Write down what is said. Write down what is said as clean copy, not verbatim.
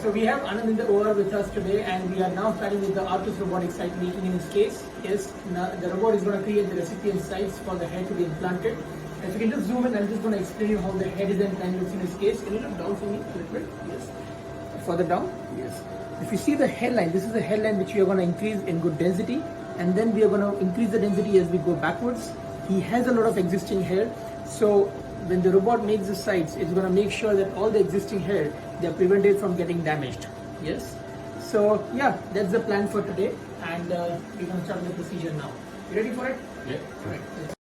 So we have Anand in the OR with us today, and we are now starting with the Artas Robotic site making in his case. Yes, now the robot is going to create the recipient sites for the hair to be implanted. If you can just zoom in, I'm just going to explain you how the head is implanted in his case. Can you look down for me a little bit? Yes. Further down? Yes. If you see the hairline, this is the hairline which we are going to increase in good density, and then we are going to increase the density as we go backwards. He has a lot of existing hair, so when the robot makes the sites, it's going to make sure that all the existing hair, they are prevented from getting damaged. Yes. So yeah, that's the plan for today, and we're going to start the procedure now. You ready for it? Yeah. Right.